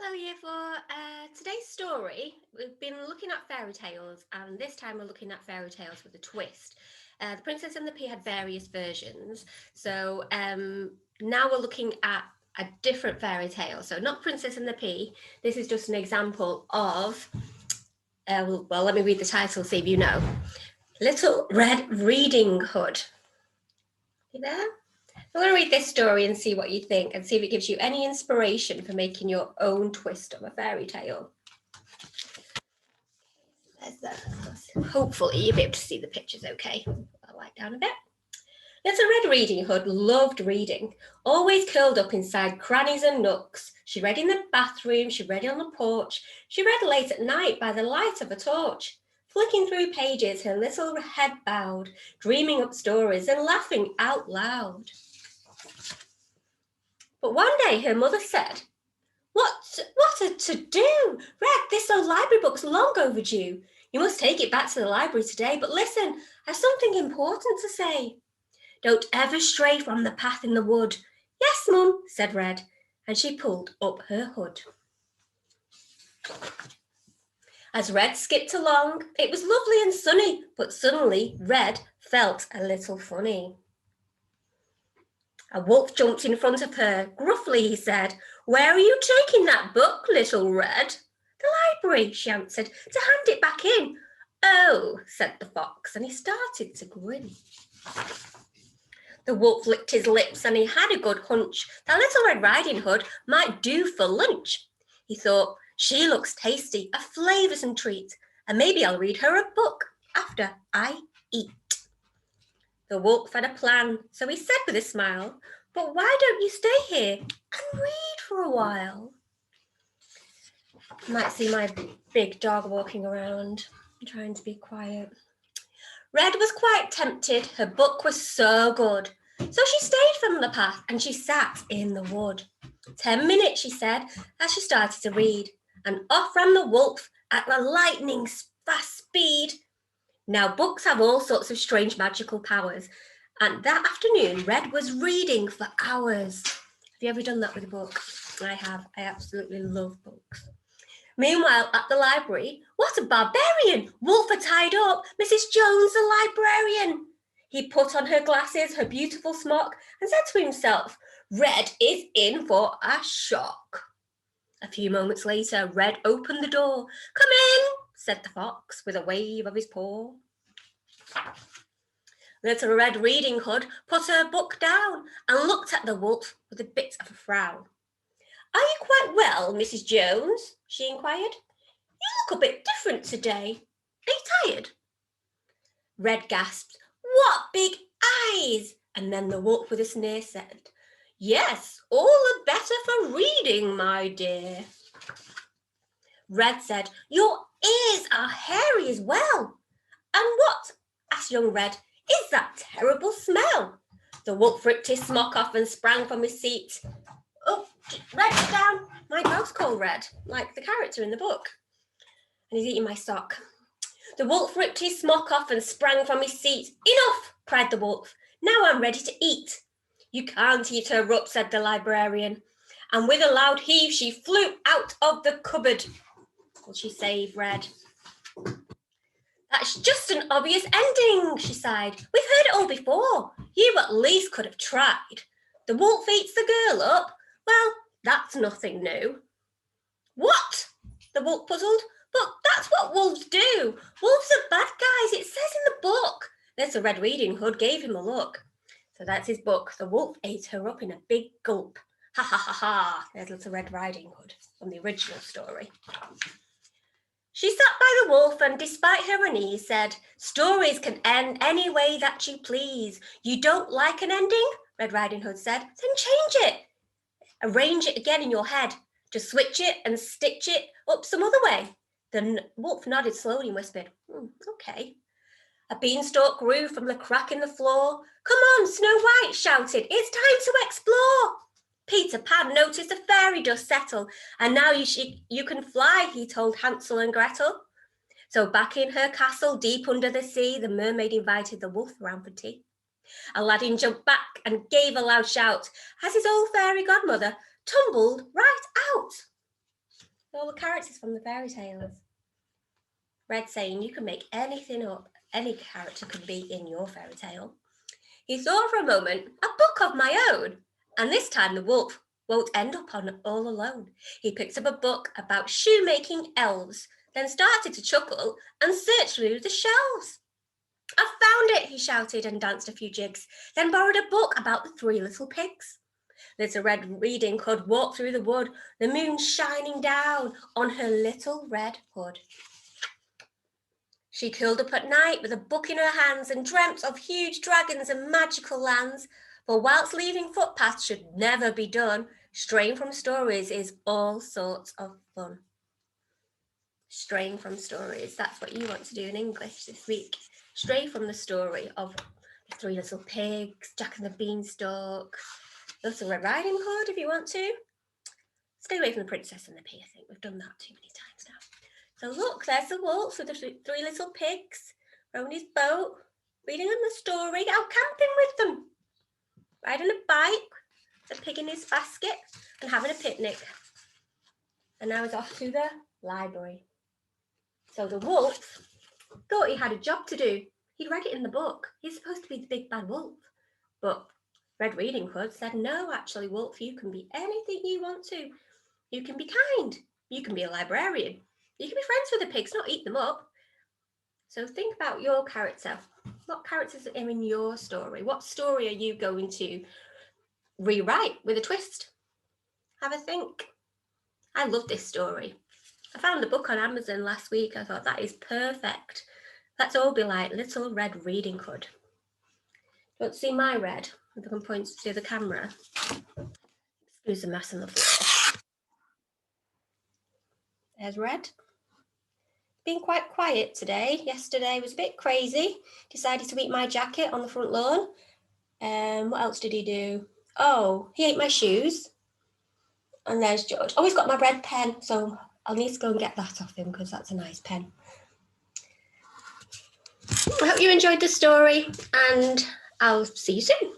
Hello, Year 4. Today's story, we've been looking at fairy tales, and this time we're looking at fairy tales with a twist. The Princess and the Pea had various versions, so now we're looking at a different fairy tale. So not Princess and the Pea, this is just an example of, well, let me read the title, see if you know. Little Red Reading Hood. You there? I'm going to read this story and see what you think and see if it gives you any inspiration for making your own twist of a fairy tale. There's that. Hopefully you'll be able to see the pictures okay. I'll light down a bit. Little Red Reading Hood loved reading, always curled up inside crannies and nooks. She read in the bathroom, she read on the porch, she read late at night by the light of a torch. Flicking through pages, her little head bowed, dreaming up stories and laughing out loud. But one day her mother said, What a to-do? Red, this old library book's long overdue. You must take it back to the library today, but listen, I've something important to say. Don't ever stray from the path in the wood. Yes, Mum, said Red, and she pulled up her hood. As Red skipped along, it was lovely and sunny, but suddenly Red felt a little funny. A wolf jumped in front of her. Gruffly, he said, Where are you taking that book, little Red? The library, she answered, to hand it back in. Oh, said the fox, and he started to grin. The wolf licked his lips and he had a good hunch that Little Red Riding Hood might do for lunch. He thought, she looks tasty, a flavoursome treat, and maybe I'll read her a book after I eat. The wolf had a plan, so he said with a smile, But why don't you stay here and read for a while? You might see my big dog walking around, trying to be quiet. Red was quite tempted. Her book was so good. So she stayed from the path and she sat in the wood. 10 minutes, she said, as she started to read, and off ran the wolf at a lightning fast speed. Now, books have all sorts of strange magical powers, and that afternoon, Red was reading for hours. Have you ever done that with a book? I have. I absolutely love books. Meanwhile, at the library, what a barbarian! Wolf had tied up Mrs. Jones, the librarian. He put on her glasses, her beautiful smock, and said to himself, Red is in for a shock. A few moments later, Red opened the door. Come in, said the fox with a wave of his paw. Little Red Reading Hood put her book down and looked at the wolf with a bit of a frown. Are you quite well, Mrs. Jones? She inquired. You look a bit different today. Are you tired? Red gasped, What big eyes! And then the wolf with a sneer said, Yes, all the better for reading, my dear. Red said, Your ears are hairy as well. And what, asked young Red, is that terrible smell? The wolf ripped his smock off and sprang from his seat. Oh, Red's down. My dog's called Red, like the character in the book. And he's eating my sock. The wolf ripped his smock off and sprang from his seat. Enough, cried the wolf. Now I'm ready to eat. You can't eat her up, said the librarian. And with a loud heave, she flew out of the cupboard. Will she save Red? That's just an obvious ending, she sighed. We've heard it all before. You at least could have tried. The wolf eats the girl up. Well, that's nothing new. What? The wolf puzzled. But that's what wolves do. Wolves are bad guys. It says in the book. Little Red Reading Hood gave him a look. So that's his book. The wolf ate her up in a big gulp. Ha ha ha ha. There's Little Red Riding Hood from the original story. She sat by the wolf and, despite her unease, said, Stories can end any way that you please. You don't like an ending? Red Riding Hood said. Then change it. Arrange it again in your head. Just switch it and stitch it up some other way. The wolf nodded slowly and whispered, Okay. A beanstalk grew from the crack in the floor. Come on, Snow White shouted. It's time to explore. Peter Pan noticed a fairy dust settle, and now you can fly, he told Hansel and Gretel. So back in her castle, deep under the sea, the mermaid invited the wolf around for tea. Aladdin jumped back and gave a loud shout as his old fairy godmother tumbled right out. All the characters from the fairy tales. Red saying you can make anything up, any character can be in your fairy tale. He thought for a moment, a book of my own. And this time the wolf won't end up on all alone. He picked up a book about shoemaking elves, then started to chuckle and search through the shelves. I found it, he shouted and danced a few jigs, then borrowed a book about the 3 little pigs. Little Red Riding Hood walked through the wood, the moon shining down on her little red hood. She curled up at night with a book in her hands and dreamt of huge dragons and magical lands. For whilst leaving footpaths should never be done, straying from stories is all sorts of fun. Straying from stories, that's what you want to do in English this week. Stray from the story of the 3 little pigs, Jack and the Beanstalk, Little Red Riding Hood if you want to. Stay away from the Princess and the Pea. I think we've done that too many times now. So look, there's the wolf with the 3 little pigs, rowing his boat, reading them the story, out camping with them, riding a bike, a pig in his basket, and having a picnic. And now he's off to the library. So the wolf thought he had a job to do. He'd read it in the book. He's supposed to be the big bad wolf. But Red Riding Hood said, no, actually, wolf, you can be anything you want to. You can be kind. You can be a librarian. You can be friends with the pigs, not eat them up. So think about your character. What characters are in your story? What story are you going to rewrite with a twist? Have a think. I love this story. I found the book on Amazon last week. I thought that is perfect. Let's all be like Little Red Riding Hood. Don't see my red. If I can point to the camera. Excuse the mess on the floor. There's Red. Been quite quiet today. Yesterday was a bit crazy. Decided to eat my jacket on the front lawn. What else did he do? Oh, he ate my shoes. And there's George. Oh, he's got my red pen, so I'll need to go and get that off him because that's a nice pen. I hope you enjoyed the story and I'll see you soon.